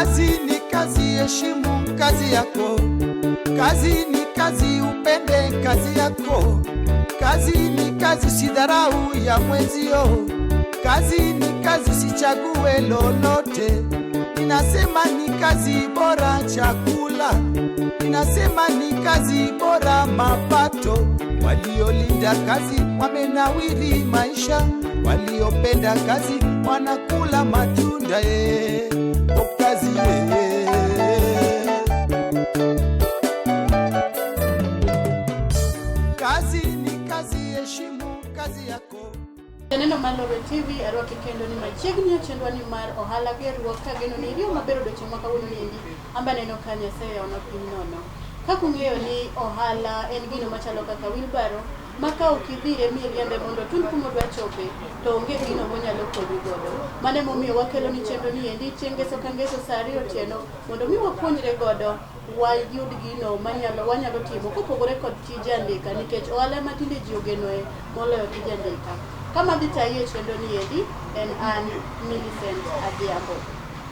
Kazi ni kazi, heshimu kazi yako. Kazi ni kazi, upende kazi yako. Kazi ni kazi, sidharau ya mwenzio. Kazi ni kazi, sichague lolote. Ninasema ni kazi bora chakula. Ninasema ni kazi bora mapato. Waliolinda kazi wamenawiri maisha. Waliopenda kazi wanakula matunda kazi Kazi ni kazi, heshimu kazi yako. Neno Malore TV arwaki kendo ni machiegni chendwa ni mar ohala gi ruoka geno ni rio mabero do chimo kawuono ni endi amba neno kanya se ona piny nono. Kaka ung'eyo ni ohala en gino machalo kaka wheelbarrow maka ukidhire miriembe mondo tun kuma dwa chope to onge gino monyalo konyi godo. Mane momiyo wakelo ni chenro ni endi chengeso kangeso saa 2 otieno mondo mi wapuonjre godo wayud gino wanyalo timo kopogore kod tije andika nikech ohala matinde ji ogenoe moloyo tije andika. Kama dhitaye chenro ni endi en an Millicent Adhiambo.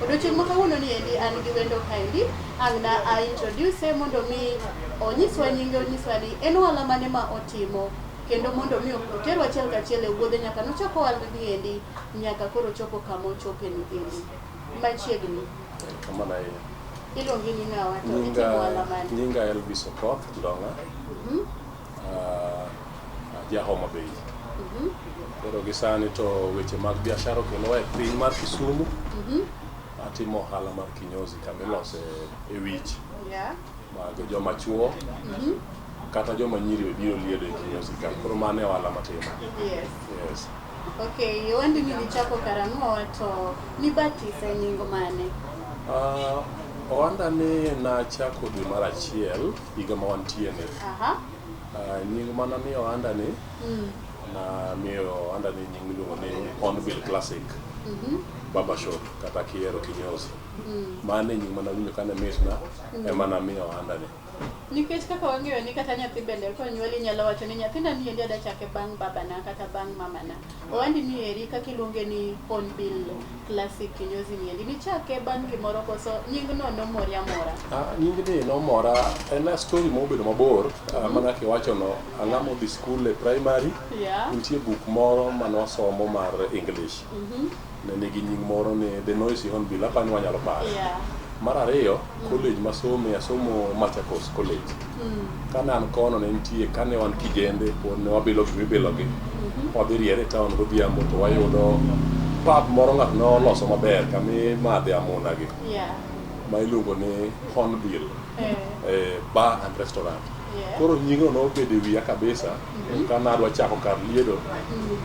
Odiochieng' ma kawuono ni endi an gi wendo kaendi ang'na a introduce mondo mi onyiswa nyinge, onyiswa ni en ohala mane ma otimo kendo mondo mi oterwa achiel kachiel e wuodhe nyaka nochako ohala ni endi nyaka koro chopo kama ochope ni endi machiegni. Kamana Iluongi ni ng'awa to itimo ohala mane? Nyinga Elvis Okoth Ndong'a. Ja Homa Bay. Koro gisani to weche mag biashara kendo e piny mar Kisumu. Atimo ohala mar kinyozi kama ilose e wich. Mag joma chuo. Kata joma nyiri biro liedo e kinyozi kama. Koro mane ohala matimo. Yes. Okay, wandi ni chako karang'o to ni batisa nyingo mane? Ohanda ni na chako dwe mar achiel higa ma wantie ni. Nying mana miyo ohanda ni na miyo ohanda ni nying miluongo ni Hornbill Classic Barbershop kata kiero kinyozi. Mane nying mana winjo kane mitna emana miyo ohanda ni. Nikech kaka wang'eyo ni kata nyathi bende konyuoli nyalo wacho ni nyathina ni endi adachake bang' babana kata bang' mamana. Owandi ni eri kaka iluonge ni Hornbill Classic kinyozi ni endi nichake bang' gimoro koso nying no nomori amora? Nying ni nomora en story mobedo mabor. Mana kiwacho no ang'amo dhi school e primary. Nitie book moro manosomo mar English. Ne nigi nying moro ni The Noisy Hornbill, apani wanyalo paro. Mar ariyo, college masome asomo Machakos College. Kane an kono ne nitie kane wan kijende ne wabilo gi. Wadhi riere town godhiambo to wayudo pub moro ng'at noloso maber kami madhe amuna gi. Ma iluongo ni Hornbill Bar and Restaurant. Koro nyingo no bedo wiya kabisa. Kana adwa chako kar liedo.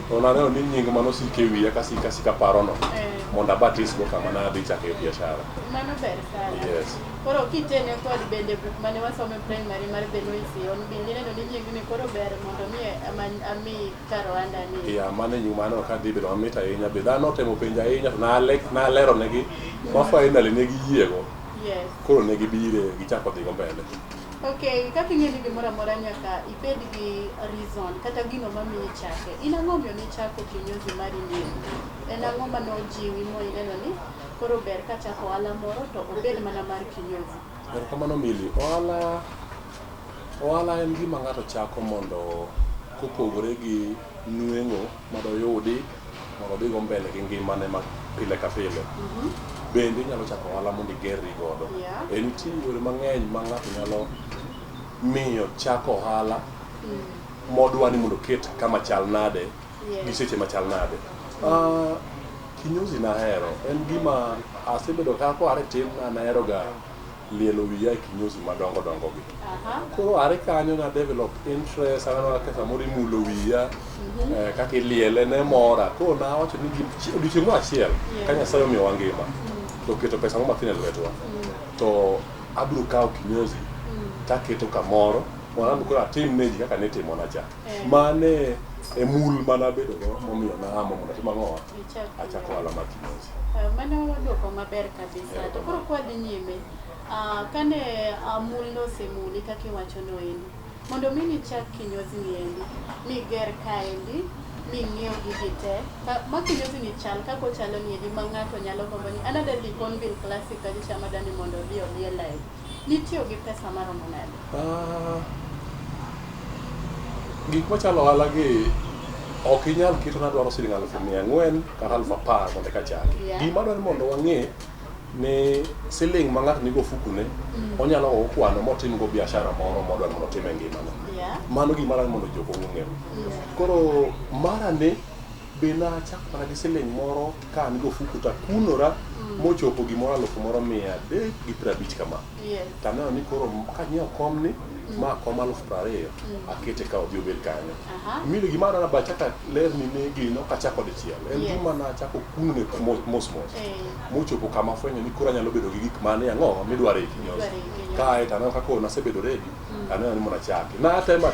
To naneno ni nying manosike wiya kasika parono. Monda batis go kama na adhi chake biashara. Mano ber sana. Yes. Koro kitene kod bende book mane wasome primary mar The Noisy Hornbill neno ni nying ni koro ber mondo mi ami karo anda ni. Mane nying mano ka dhi bedo mamit ahinya be dhano temo penja ahinya to na lero negi mafainali negi yiego. Yes. Koro negi bire gichako dhi go mbele. Okay, kaka ing'e ni gimoro amora nyaka ibed gi reason kata gino mamiyi chake. In ang'o miyo ni chako kinyozi mari ni? En ang'o manojiwi mo ineno ni koro ber ka chako ohala moro to obed mana mar kinyozi? Kamano Mili, ohala en gima ng'ato chako mondo kopogore gi nweng'o madoyudi mondo dhi go mbele gi ngimane ma pile ka pile. Bende inyalo chako ohala mondo igerri godo. Nitie yore mang'eny ma ng'ato nyalo miyo chako ohala modwa ni mondo ket kama chal nade gi seche machal nade. Kinyozi nahero en gima asebedo kako are tin nahero ga lielo wiya e kinyozi madongo dongo gi. Koro are kanyo na develop interest ana kaka mori mulo wiya kaka liele ne mora. Koro na wacho ni odiochieng' achiel ka Nyasaye omiyo ngima to keto pesa mo matin e lwetwa to abiro kawo kinyozi taketo kamoro mondo koro atim neji kaka ne timo na cha. Mane e mul mana bedo go momiyo na amo mondo tim ang'o achako ohala mar kinyozi. Mano duoko maber kabisa. To koro kwa dhi nyime kane mul no semuli kaka iwacho no endi mondo mi ni chak kinyozi ni endi miger kaendi bing'eyo gigi te ma kinyozi ni chal kako chalo ni edi ma ng'ato nyalo gombo ni another Liconville Classic ka chama dani mondo odhi live nitiyo gi pesa maromo nade? Gik machalo ohala gi ok inyal keto nadwaro Sh400,000 kata Sh10,000 mondo eka chaki. Gima dwaro mondo wang'e ni siling ma ng'ato nigo ofukune onyalo go kwano motim go biashara moro modwa mondo otim e ngimane. Mano gima dwaro mondo jok ong'e. Koro marane be nachako mana gi siling moro ka nigo ofuku ta kunora mochopo gimoro 350,000 kama. Taneno ni koro kanyiewo kom ni ma kom 20,000 akete ka odhi obed kanyo. Mili gima dwaro bachaka ler ni ne gino kachako dichiel. En gima nachako kunne mos mochopo kama fwenyo ni koro anyalo bedo gi gik mane ang'o midwaro e kinyozi. Kae taneno kako nasebedo ready aneno ni mona chaki. Na tema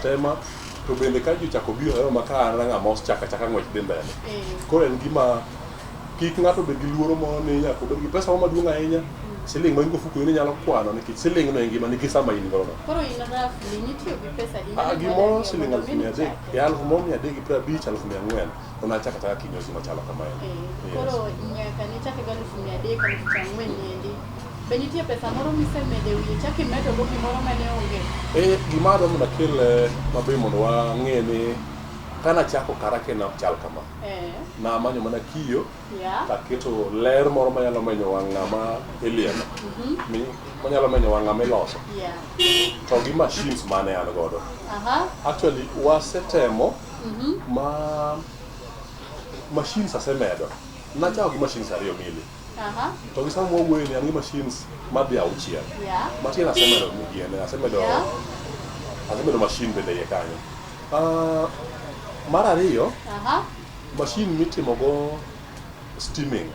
to bende ka ji chako biro maka an ng'amos chaka ng'wech dhi mbele. Koro en gima kik ng'ato bed gi luoro mo ni nyaka bed gi pesa maduong' ahinya siling ma ingo fuku ni nyalo kwano nikech siling no ngima nigi sama in godo. Koro in roughly nitiyo gi pesa di gimoro siling 300,000 ya 350,000 400 to nachaka taka kinyozi machalo kamae. Koro nyaka nichake ga 300,000 400 niendi. Be nitie pesa moro misemede wiye chaki medo go gimoro mane onge? Gima dwaro mondo akel mabe mondo wang'e ni kana chako karake na chal kama. Na manyo mana kiyo taketo ler moro manyalo menyo wang' ng'ama elieno. Manyalo menyo wang' ng'ama iloso. To gi machines mane an godo. Actually wasetemo machines asemedo. Nachako gi machines 2 mili. To gi sama wawuoyo ni an gi machines madhi 6. Matin asemedo migiene, asemedo machine bende iye kanyo. Mar ariyo, machine mitimo go steaming.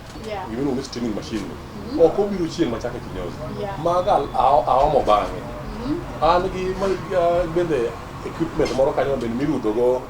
Gimiluongo ni steaming machine. Ok obiro chieng' machake kinyozi. Maga aomo bang'e. An gi bende equipment moro kanyo bende mirudo go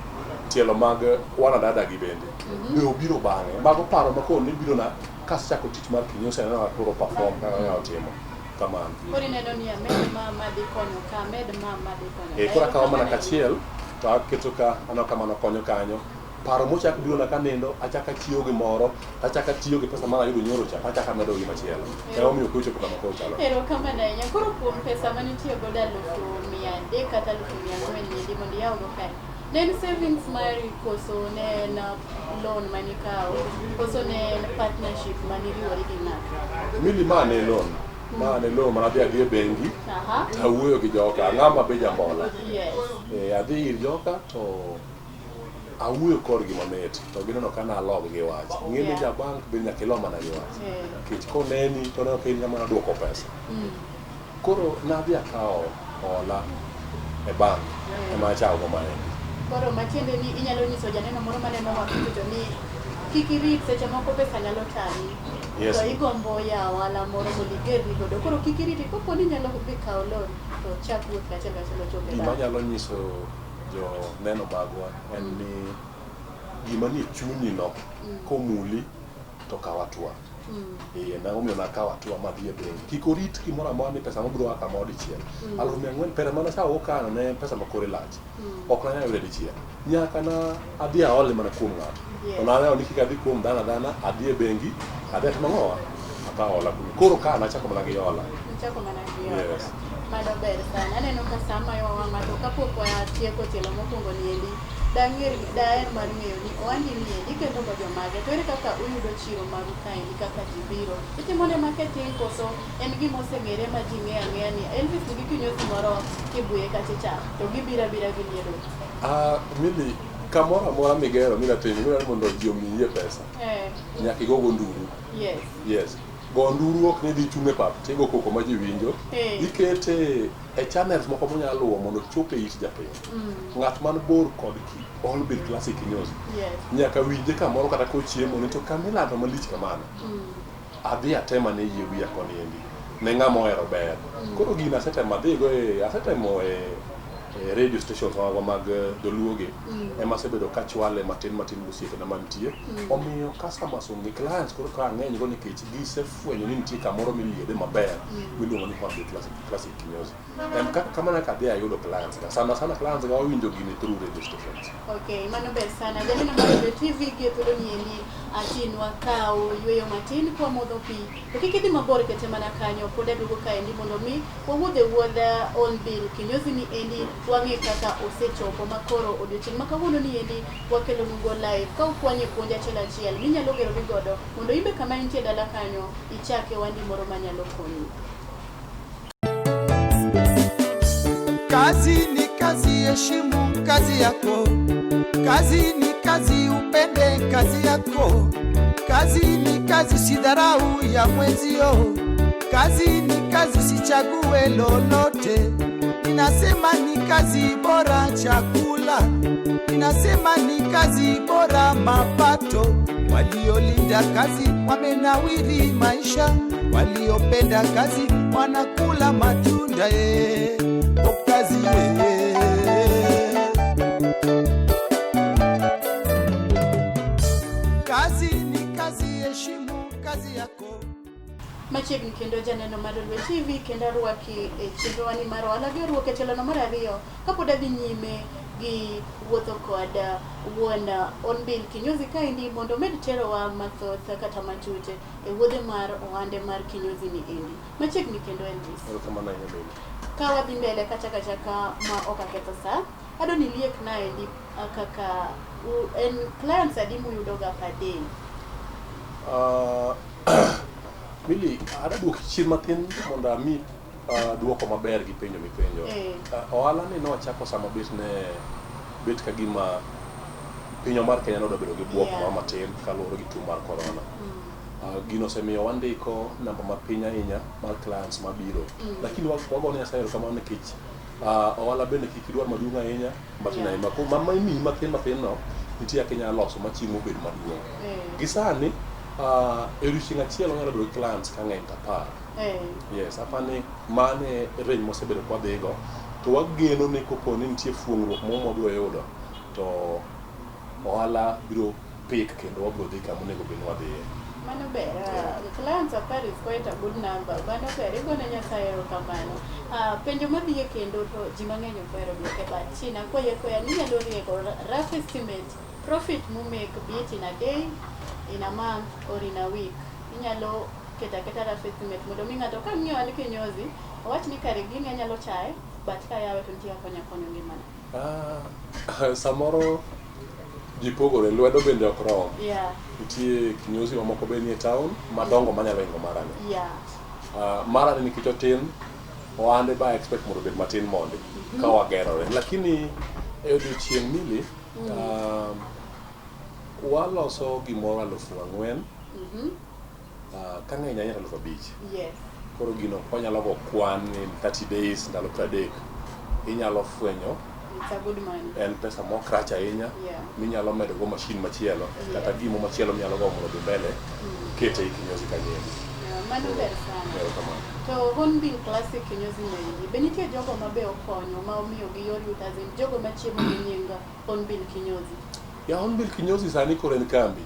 tielo mag wanadada gi bende. Be obiro bang'e. Mago paro ma koni biro na kasachako tich mar kinyozi na koro perform kaka ng'ato timo. Kamano. Koro ineno ni amed ma dhi konyo ka med ma dhi konyo. Koro akawo mana kachiel to aketo ka ano kamano konyo kanyo. Paro mochako biro na kanindo achaka tiyo gi moro, achaka tiyo gi pesa mana yudo nyoro cha, achaka medo gi machielo. Ema omiyo kochopo kama kochalo. Erokamano ahinya. Koro kuom pesa manitiyo godo 100,000 kata 400,000 niendi mondo iyaw go kae. Ne en savings mari koso ne en loan manikawo koso ne en partnership maniriwori gi ng'ato? Mili mane loan. Mane loan mana dhi adhi e bengi. Awuoyo gi joka ng'ama be jambola. Adhi ir joka to awuoyo kodgi mamit to gineno kana alog gi wach. Ng'eni ja bank be nyaka ilo mana gi wach. Nikech koneni to ne ok in ng'ama duoko pesa. Koro nadhi akawo hola e bank ema achako go maendi. Koro matiende ni inyalo nyiso janeno moro maneno wakuto ni kik irit seche moko pesa nyalo tami. To igombo ya wala moro moligeri godo. Koro kik iriti kopo ni nyalo dhi kawo loan to chak wuoth kachiel chopo. Gima nyalo nyiso jo neno magwa en ni gima ni chunyi no komuli to kawatua. Na omiyo nakawo atua madhi e bengi. Kik orit gimoro amora ni pesa mabiro aka ma odichiel. 400,000 pesa mana cha okano ne pesa makore lach. Ok nanyalo yudo dichiel. Nyaka na adhi aole mana kuom ng'ato. To naneno ni kik adhi kuom dana adhi e bengi adhi mang'owa akawo hola. Koro ka nachako mana gi hola. Nachako mana gi hola. Mado ber sana. Aneno ka sama yo ng'ato kapok watieko tielo mokwongo niendi daher mar ng'eyo ni ohandi niendi kendo go jomage to ere kaka uyudo chiro maru kaendi kaka ji biro itimone marketing koso en gima oseng'ere ma ji ng'eyo ang'eya ni Elvis nigi kinyozi moro kibuye kachicha to gibira gi liedo? Mili kamoro amora migero miratimo ni mondo ji omiye pesa nyaka igogo nduru. Yes. Go nduru ok ni dhi chung' e pap tigo koko ma ji winjo. Ikete e channels moko monyalo luwo mondo chope it japiny. Ng'at man bor kod All Bill Classic kinyozi. Nyaka winje kamoro kata kochiemo ni to kamilando malich kamano. Adhi atema ne yie wiya koniendi. Ne ng'ama ohero ber. Koro gina asetemo adhigo asetemo radio stations mag dholuoge ema sebedo ka chwale matin mosiepe na mantie omiyo customers onge clients koro ka ng'eny go nikech gisefwenyo ni nitie kamoro miliede maber miluongo ni Hornbill Classic Kinyozi. Kamana kadhi ayudo clients ka sana clients ga owinjo gini through radio stations. Okay, mano ber sana. Jamii mar TV gi thuolo ni endi atin wakao yweyo matin kwa modho pi. To kikidhi mabor kete mana kanyo pod aduogo ka endi mondo mi wuodha Hornbill Kinyozi ni endi wang'e kaka osechopo makoro odiochieng' ma kawuono ni endi wakelo nugo live ka ukwanye puonj achiel minyalo gero godo mondo imbe kama intie dala kanyo ichake wandi moro manyalo konyi. Kazi ni kazi, heshimu kazi yako. Kazi ni kazi, upende kazi yako. Kazi ni kazi, sidharau ya mwenzio. Kazi ni kazi, sichague lolote. Ninasema ni kazi bora chakula. Ninasema ni kazi bora mapato. Waliolinda kazi wamenawiri maisha. Waliopenda kazi wanakula matunda kazi Kazi ni kazi, heshimu kazi yako. Machiegni kendo janeno mar Dwe TV kendo rwaki chenro ni mar Ohala gi Ruoth e telo mar 2 kapod adhi nyime gi wuotho kod wuon Hornbill Kinyozi ka endi mondo med tero wa mathoth kata matute e wuodhe mar ohande mar Kinyozi ni endi. Machiegni kendo Elvis. Ka wadhi mbele kata ma okaketho sa adoni liek na endi kaka en clients adi muyudo ga padel. Mili ada duok chien matin mondo ami duoko maber gi penjo mipenjo. Ohala ni nochako sama bet ka gima pinyo mar Kenya nodo bedo gi buok matin kaluwore gi tuo mar corona. Gino semiyo wandiko namba mapiny ahinya mar clients mabiro. Lakini wagone Nyasaye kamano nikech ohala bende kik idwar maduong' ahinya matin ahinya. Mama imi matin no nitie Kenya loso machiemo bed maduong'. Gi sani odiochieng' achiel onyalo bedo clients ka ng'eny ta 10. Yes, apani mane range mosebedo kwadhigo to wageno ni kopo ni nitie fuong'ruok moro mabiro yudo to ohala biro pick kendo wabiro dhi kama onego bed ni wadhiye. Mano ber, clients of Paris quite a good number. Mano ber, igone Nyasaye erokamano. Penjo madhiye kendo to ji mang'eny ohero duoke but China koya ni nyalo rieko rough estimate profit mu make be it in a day, in a month or in a week. Inyalo keta rough estimate mondo mi ng'ato ka ng'iyo an Kinyozi owach ni kare gini anyalo chaye but ka yawe to nitie konyo ngimana. Samoro jipogore lwedo bende ok rom. Nitie Kinyozi mamoko be nie town madongo manyalo ingo marane. Marane nikech otin ohande ba expect mondo bed matin mondi ka wagerore. Lakini e odiochieng' Mili waloso gimoro 4,000 ka ng'eny ahinya 5,000. Koro gino wanyalo go kwan in 30 days ndalo 30 inyalo fwenyo. It's a good money. En pesa mokrach ahinya minyalo medo go machine machielo kata gimo machielo minyalo go mondo dhi mbele kete Kinyozi kanyeni. Mano ber sana. To Hornbill Classic Kinyozi ni be nitie jogo mabe okonyo ma omiyo gi yor yuta zin jogo machiemo gi nying Hornbill Kinyozi. Hornbill Kinyozi sani koro en kambi.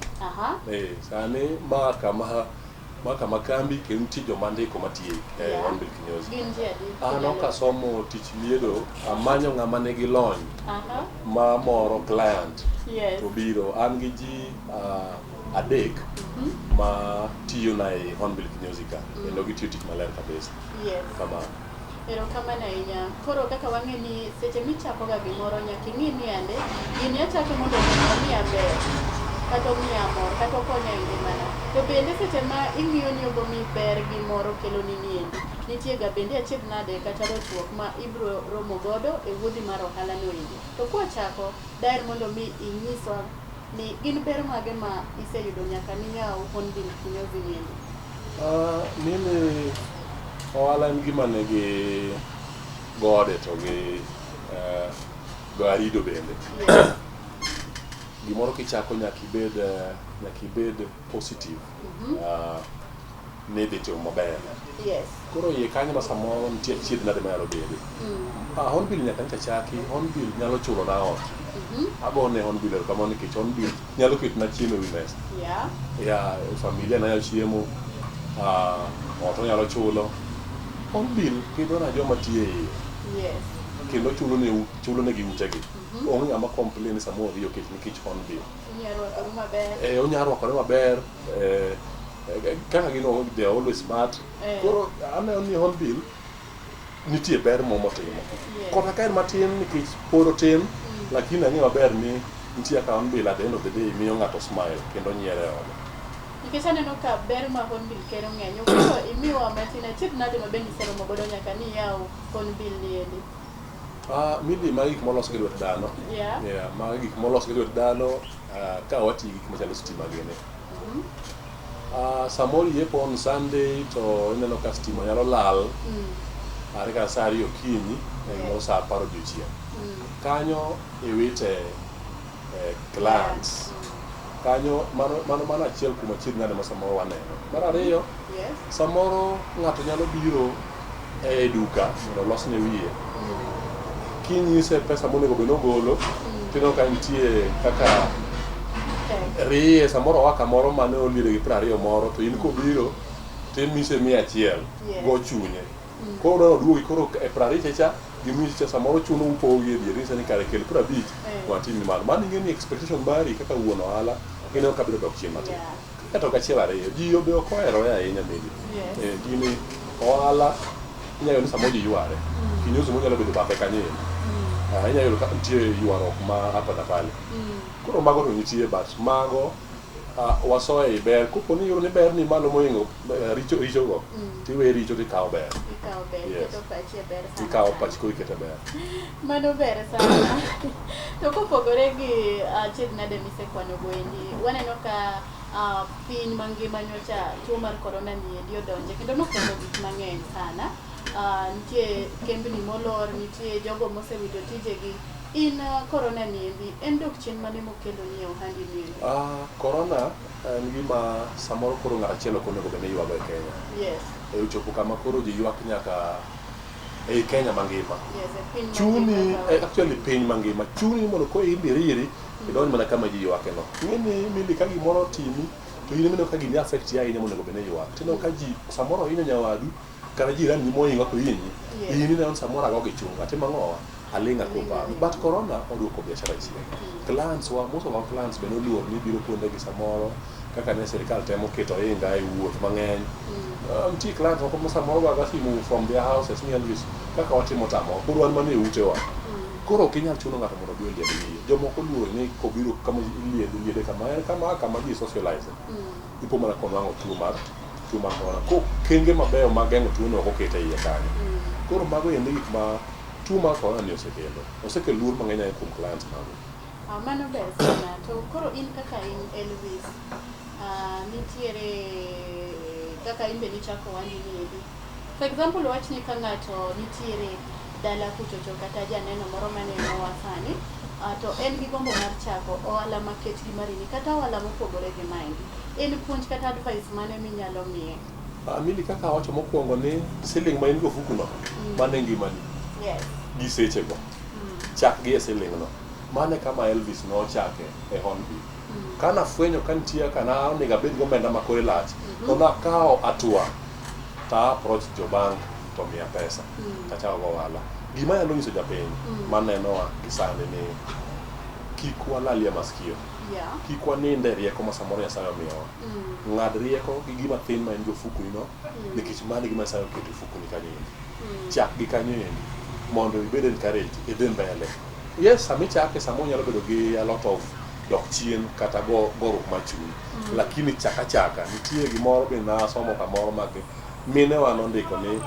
Sani kama kambi kendo nitie joma ndiko matiye Hornbill Kinyozi. Gin ji adi? An ok asomo tich liedo, amanyo ng'ama nigi lony ma moro client to biro. An gi ji adek ma tiyo na e Hornbill Kinyozi ka kendo gitiyo tich maler kabisa. Kamano. Erokamano ahinya. Koro kaka wang'e ni seche michako ga gimoro nyaka ing'i ni ande gini achako mondo omiya ber kata omiya mor kata okonya e ngimana. To bende seche ma ing'iyo ni ogomi ber gimoro kelo ni endi nitie ga bende achiedh nade kata rochruok ma ibiro romo godo e wuodhi mar ohala no endi. To kwachako daher mondo mi inyiswa ni gin ber mage ma iseyudo nyaka ni ng'aw Hornbill Kinyozi ni endi. Mimi ohala en gima nigi gode to gi garido bende. Gimoro kichako nyaka ibed positive. ni dhi timo maber. Yes. Koro iye kanyo ma samoro nitie chiedh nade ma nyalo bede. Hornbill nyaka ncha chaki, Hornbill nyalo chulo na ot. Agone Hornbill erokamano nikech Hornbill nyalo ketona chiemo ewi mesa. Ya familia na nyalo chiemo, ot onyalo chulo. Hornbill pidho na joma tiyo e iye. Yes. Kendo chulo negi utegi. Onge ng'ama complain samoro riyo kech nikech Hornbill. Onyalo rwakore maber. Kaka gino, they are always smart. Koro aneno ni Hornbill nitie ber motimo. Kota ka en matin nikech pod otin, lakini ang'e maber ni nitie ka Hornbill at the end of the day miyo ng'ato smile kendo nyiero e ode. Nikech aneno ka ber ma Hornbill kero ng'eny. Koro imiwa matin achiedh nade ma bende iseromo godo nyaka ni yaw Hornbill ni endi? Mili magi gik molos gi lwet dhano. Magi gik molos gi lwet dhano ka wati gik machalo stima gini. Samoro yepo on Sunday to ineno ka stima nyalo lal. Are ka saa 2 okinyi e saa 10 odiechieng'. Kanyo iwite clients. Kanyo mano achiel kuom achiedh nade ma samoro waneno. Mar ariyo, samoro ng'ato nyalo biro e duka mondo olosne wiye. Kinyise pesa monego bed nogolo, tineno ka nitie kaka riye samoro waka moro mane oliere gi 20 moro, to in kobiro timise 100 go chunye. Koro oduogi koro e 20 cha gimisi cha samoro chuno upogi e dier nise ni kare kel 50 watimi malo. Mano ing'e ni expectation mari kaka wuon ohala ineno ka biro dok chien matin. Kato kachiel ariyo, ji be ok oheroe ahinya mili. Gini ohala inyalo ni samoro ji yware. Kinyoso monyalo bedo bathe kanyo. Inyalo yudo ka nitie ywaruok ma hapa na pale. Koro mago to nitie, but mago waso e ber. Kopo ni yudo ni ber ni malo mohingo richo go, tiwe richo tikawo ber. Ikawo pach ko ikete ber. Mano ber sana. To kopogore gi achiedh nade misekwano go endi, waneno ka piny mangima nyocha tuo mar corona ni endi odonje kendo nokelo gik mang'eny sana. Nitie kembni molor, nitie jogo mosewito tijegi. In corona ni endi en dok chien mane mokelo ni ohandi ni endi? Corona en gima samoro koro ng'at achiel ok onego bed ni ywago e Kenya. Yes. Ochopo kama koro ji ywak nyaka e Kenya mangima. Yes, piny chuni actually piny mangima chuni mondo ko imbiriri idonj mana kama ji ywake no. Ng'eni mili ka gimoro timi to in mino ka gini affect ya inya monego bed ni ywak. Tino ka ji samoro inya nyawadu kara jirani ni mohingo ko yinyi. In ne on samoro ago gi chunga tima ng'owa alinga kopa. But corona oduoko biashara chien. Clients wa most of our clients be no luor ni biro kuonde gi samoro kaka ne sirikal temo keto inga e wuoth mang'eny. Mti clients moko samoro ga simu from their houses ni Elvis kaka watimo tamo kudwan mane utewa. Koro kinyal chuno ng'ato mondo bi olied wiye. Jomoko luor ni kobiro kama liede kama ji socialize. Ipo mana konwang'o tuo mar corona. Ko kenge mabeyo mageng'o tuo no ok okete iye kanyo. Koro mago endi gik ma tuo mar corona ni osekelo luor mang'eny ahinya kuom clients mago. Mano ber sana. To koro in kaka in Elvis, nitiere kaka in be nichako wandi ni endi. For example, wachni ka ng'ato nitiere dala kuchocho kata janeno moro maneno wasani, to en gi gombo mar chako ohala maket gi marini kata ohala mopogore gi maendi. En puonj kata advice mane minyalo miye? Mili kaka wacho mokwongo ni siling ma in go fuku no, mane ngimani. Yes. Gi seche go. Chak gi e siling no. Mane kama Elvis no chake e Hornbill. Kana fwenyo ka nitie kana onego abed gomenda makore lach, to nakawo atua ta approach jo bank to miya pesa. Tachako go ohala. Gima nyalo nyiso japiny manenowa gi sani ni kik walalie maskio. Kik waninde rieko ma samoro Nyasaye omiyowa. Ng'ad rieko gi gima thin ma en go fuku no, nikech mano gima Nyasaye oketo e fuku ni kanyo. Chak gi kanyo endi mondo ibed encouraged idhi mbele. Yes, sami chake samo nyalo bedo gi a lot of dok chien kata goruk machuni. Lakini chaka nitie gimoro be na somo kamoro magi mine wa nondiko ni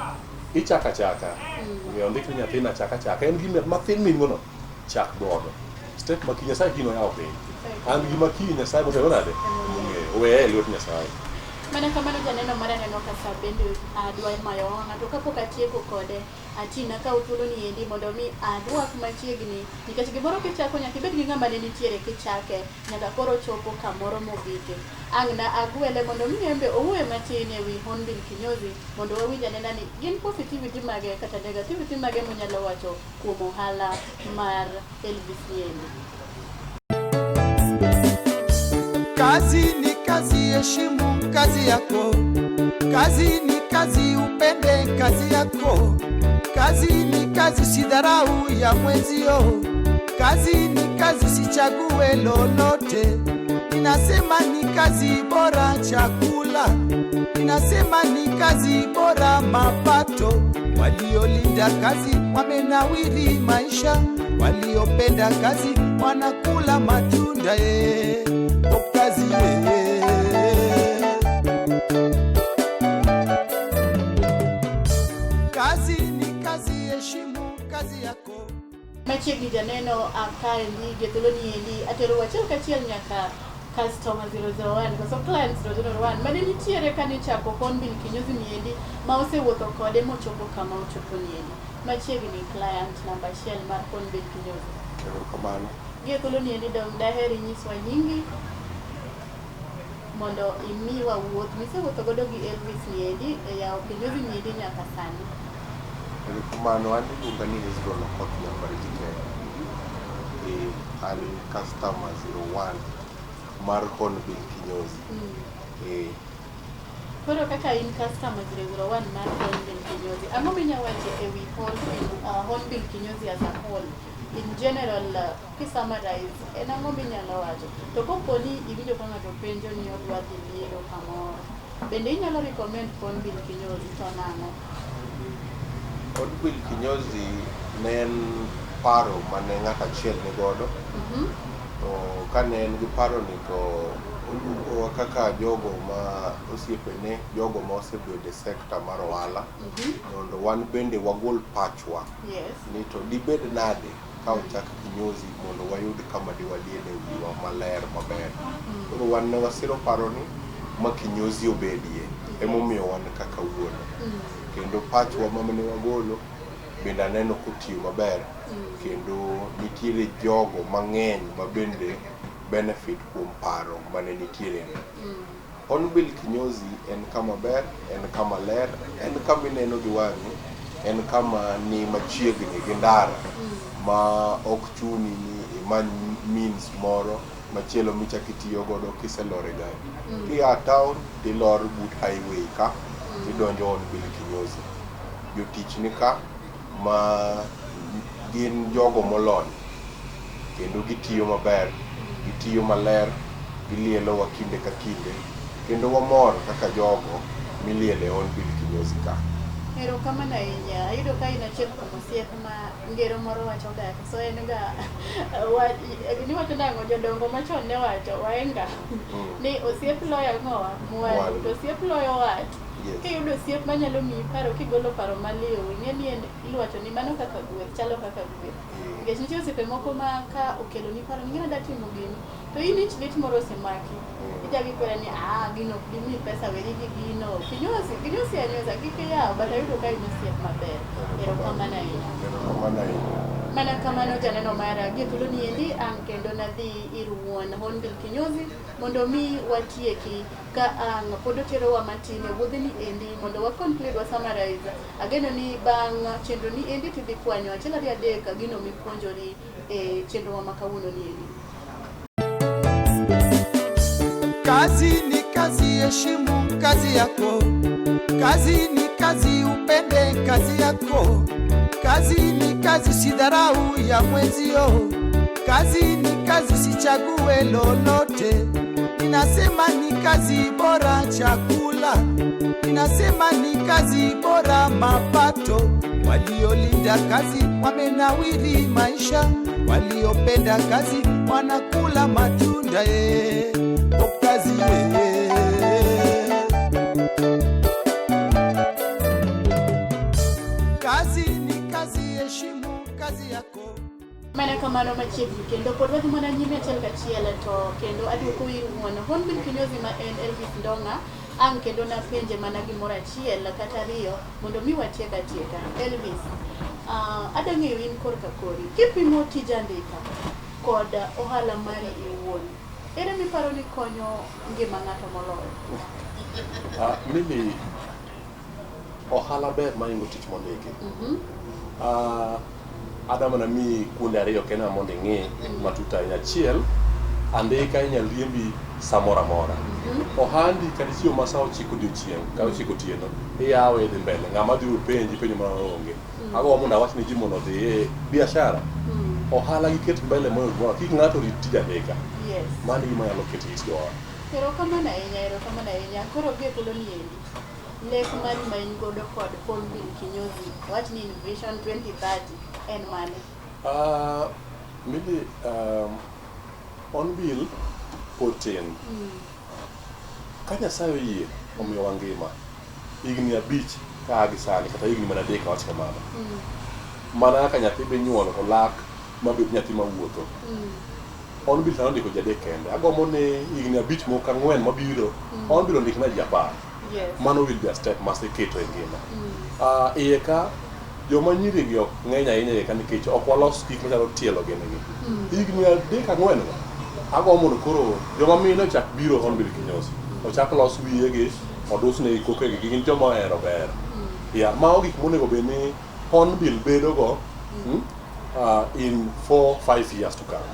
ichaka ng'eyo ndiko nyathina chaka en gima mathin mingo no chak godo step ma Nyasaye kino yawo piny an gima Nyasaye motelo nade ng'eyo weye lwet Nyasaye Mana kamano janeno mara neno kasa bende adwa mayo ng'ato kapok atieko kode atina ka utulo ni endi mondo mi adwak machiegni nikech gimoro kichako nyaka ibed gi ng'ama ne nitiere kichake nyaka koro chopo kamoro mogike. Ang'na agwele mondo mi embe owuoye matin ewi Hornbill Kinyozi mondo wawinj anena ni gin positivity mage kata negativity mage monyalo wacho kuom ohala mar Elvis Niendi. Kazi ni kazi, heshimu kazi yako. Kazi ni kazi, upende kazi yako. Kazi ni kazi, sidharau ya mwenzio. Kazi ni kazi, sichague lolote. Ninasema ni kazi bora chakula. Ninasema ni kazi bora mapato. Waliolinda kazi wamenawiri maisha. Waliopenda kazi wanakula matunda kazi kazi ni kazi, heshimu kazi yako. Machiegni janeno akaendi gethuolo ni endi atero wachiel kachiel nyaka customer 001 koso client 001 mane nitiere kane chako Hornbill Kinyozi ni endi ma osewuotho kode mochopo kama ochopo ni endi. Machiegni client namba achiel mar Hornbill Kinyozi. Kamano. Gethuolo ni endi dong daher nyiswa nyingi mondo imiwa wuoth misewuotho godo gi Elvis Niendi yawo Kinyozi Niendi nyaka sani. Kamano an iluonga ni Israel Okoth Nyambarejike. An customer 01 mar Hornbill Kinyozi. Koro kaka in customer 001 mar Hornbill Kinyozi, ang'o minyawacho ewi Hornbill Kinyozi as a whole? In general, summarize, en ang'o minyalo wacho? To koponi iwinjo ka ng'ato penjo ni odwa dhi liero kamoro, bende inyalo recommend Hornbill Kinyozi to nang'o? Hornbill Kinyozi ne en paro mane ng'ato achiel ni godo. To kane en gi paro ni to oluongowa kaka jogo ma osiepene, jogo ma osebedo e sekta mar ohala, mondo wan bende wagol pachwa ni to dibed nade ka ochak Kinyozi mondo wayud kama diwaliene wiwa maler maber. Koro wan ne wasiro paro ni ma Kinyozi obedie, emomiyo wan kaka wuono. Kendo pachwa mamane wagolo bende aneno kotiyo maber, kendo nitiere jogo mang'eny ma bende benefit kuom paro mane nitiere. Hornbill Kinyozi en kama ber, en kama ler, en kama ineno gi wang'i, en kama ni machiegni gi ndara ma ok chuni ni imany means moro machielo michak itiyo godo kiselore gari. Kia town tilor but highway ka tidonjo Hornbill Kinyozi. Jotich ni ka ma gin jogo molony kendo gitiyo maber, gitiyo maler, gilielo wa kinde ka kinde, kendo wamor kaka jogo miliele Hornbill Kinyozi ka. Erokamano ahinya. Ayudo ka in achiel kuom osiep ma ngero moro wachoga, so en ga niwacho nang'o, jodongo machon ne wacho waenga ni osiep loyo ng'owa mwandu, to osiep loyo wat. Kiyudo osiep manyalo miyi paro kigolo paro maliw, ing'e ni iwacho ni mano kaka gweth, chalo kaka gweth. Nikech nitie osiepe moko ma ka okelo ni paro ni ng'e timo gini, to in ich lit moro osemaki, ijagi kwera ni gino ok dimi pesa weri gi gino. Kinyozi anyoza kik yaw, but ayudo ka in osiep maber. Erokamano ahinya. Mana kamano janeno mara, gethuolo ni endi ang' kendo nadhi ir wuon Hornbill Kinyozi mondo mi watieki ka ang' pod oterowa matin e wuodhni endi mondo wa conclude wa summarize. Ageno ni bang' chenro ni endi tidhi kwanyo achiel ariyo adek gino mipuonjori e chenro wa makawuono ni endi. Kazi ni kazi, heshimu kazi yako. Kazi ni kazi, upende kazi yako. Kazi ni kazi, sidharau ya mwenzio. Kazi ni kazi, sichague lolote. Ninasema ni kazi bora chakula. Ninasema ni kazi bora mapato. Waliolinda kazi wamenawiri maisha. Waliopenda kazi wanakula matunda kazi kazi ni kazi, heshimu kazi yako. Mana kamano machiegni kendo pod wadhi mana nyime achiel kachiel, to kendo aduoko ir wuon Hornbill Kinyozi ma en Elvis Ndong'a ang kendo na penje mana gimoro achiel kata ariyo mondo mi watieka tieka. Elvis, adang'eyo in korka kori kipimo tij andika kod ohala mari iwuon, ere miparo ni konyo ngima ng'ato moloyo? Mimi ohala ber maingo tich mondiki. Adamana mi kuonde ariyo kena mondo ing'e matuta ahinya. Achiel, andika inyal riembi samora mora. Ohandi kata chiwo ma saa 9 odiochieng' ka 9 otieno iyawe dhi mbele, ng'ama dhiro penjo ma onge. Agombo mondo awach ni ji mondo odhi e biashara. Ohala giket mbele moyo gwa kik ng'ato rit tij andika. Yes. Mano gima nyalo keto it go. Erokamano ahinya. Koro gie thuolo ni endi, lek mari ma in godo kod Hornbill kinyozi, wach ni Vision 2030 en mane? Mimi Hornbill pod tin. Ka Nyasaye oyie omiyo wangima higni 5 ka gi sani kata higni mana 3 wach kamano. Mana ka nyathi be nyuolo to lak mabed nyathi mawuotho. Hornbill tano ndiko jadek kende. Agombo ne higni 5 moko 4 mabiro Hornbill ndik na ji 10. Yes. Mano will be a step maseketo e ngima. Iye ka joma nyiri gi ok ng'eny ahinya iye ka nikech ok walos gik machalo tielo gene gi. Higni 3-4 agombo mondo koro joma mine ochak biro Hornbill kinyozi. Ochak los wiye gi, odusne koke gi gin joma ohero ber. Mao gik monego bed ni Hornbill bedo go in 4-5 years to come.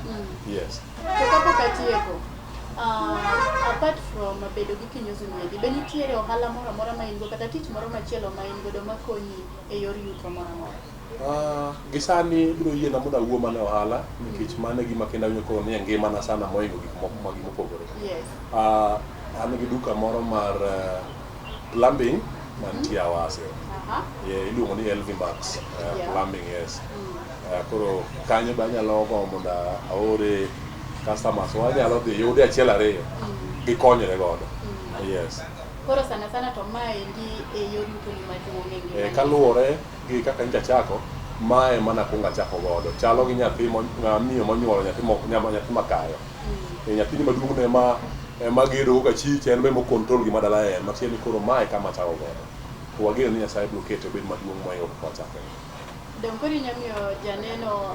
Yes. To kapok atieko, apart from bedo gi kinyozi niendi, be nitiere ohala moro amora ma in go kata tich moro machielo ma in godo makonyi e yor yuto moro amora? Gisani biro yiena mondo awuo mana ohala nikech mano gima kendo awinjo koro ni ngimana sana moingo gik moko mopogore. Yes. An gi duka moro mar plumbing mantie Awase. Iluongo ni LV Max Plumbing, yes. Koro kanyo be anyalo gombo mondo aore customers wanyalo dhi yude achiel ariyo gikonyre godo. Yes. Koro sana to maendi e yor yuto ni maduong' e ngima. Kaluwore gi kaka nja chako, mae mana kunga chako godo. Chalo gi nyathi miyo monyuolo nyathi makayo. Nyathini maduong' ne ema gedo ka chich en be mo control gima dala en. Matieni koro mae kama chako godo. To wageno ni Nyasaye biro keto obed maduong' moingo kaka chako. Dong koro inyamiyo janeno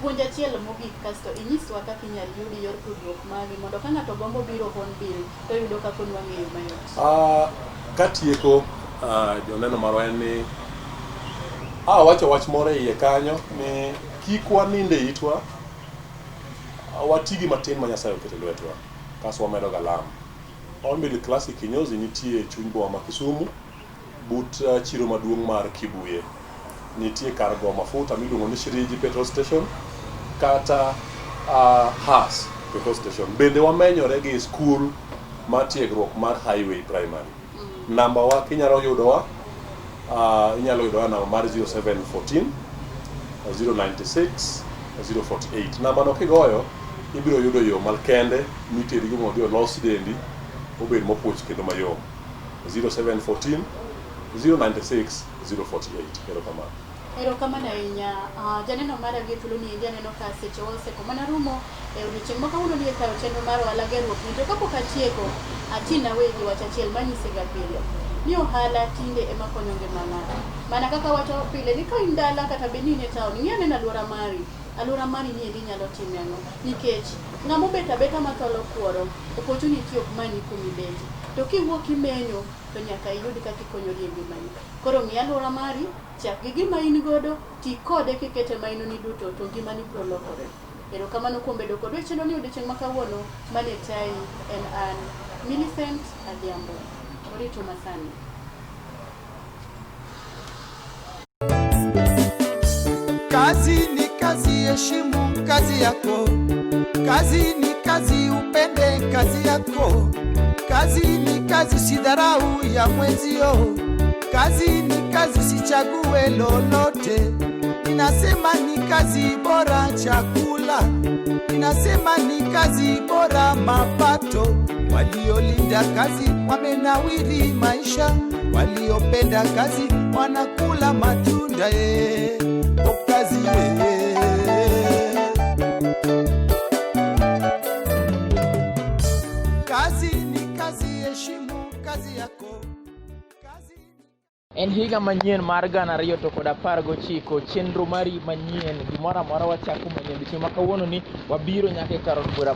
puonj achiel mogik kasto inyiswa kaka inyal yudi yor tudruok magi mondo ka ng'ato gombo biro Hornbill to yudo kaka onwang'eyo mayot. Katieko joneno marwa en ni wacho wach moro iye kanyo ni kik waninde itwa, watigi matin ma Nyasaye oketo lwetwa kaso wamedo galam. Hornbill Classic kinyozi nitie chuny boma ma Kisumu but chiro maduong' mar Kibuye. Nitie kar go mafuta miluongo ni Shiriji petrol station kata Haas petrol station. Bende wamenyore gi skul mar tiegruok mar Highway Primary. Namba wa kinyalo yudowa namba mar 0714 096 048. Namba no kigoyo ibiro yudo yo malkende mitedi go mondo los dendi obed mopuoch kendo mayom. 0714 096 048. Erokamano ahinya. Janeno mara gi thuolo ni endi aneno ka seche oseko mana rumo e odiochieng' ma kawuono ni e kayo chenro mar ohala gerruok ni. To kapok atieko, atina wegi wach achiel manyisega pile ni ohala tinde ema konyo ngima ng'ato. Mana kaka wacho pile ni ka in dala kata be ni in e town, ing'e anena alwora mari ni endi nyalo time ang'o. Nikech ng'ama obet abeta matholo kuoro, opportunity ok mani kumi bende. To kiwuok imenyo to nyaka iyud kaka ikonyori e ngimani. Koro ng'i alwora mari, chak gi gima in godo, ti kode kikete mainoni duto to ngimani biro lokore. Erokamano kuom bedo kodwa e chenro ni odiochieng' ma kawuono. Mane tai en an Millicent Adhiambo. Orito masani. Kazi ni kazi, heshimu kazi yako. Kazi ni kazi, upende kazi yako. Kazi ni kazi, usidharau ya mwenzio. Kazi ni kazi, sichague lolote. Ninasema ni kazi bora chakula. Ninasema ni kazi bora mapato. Waliolinda kazi wamenawiri maisha. Waliopenda kazi wanakula matunda kazi Kazi ni kazi, heshimu kazi En higa manyien mar 2019 chenro mari manyien gimoro amora wachako manyien. Odiechieng' ma kawuono ni wabiro nyaka e kar od bura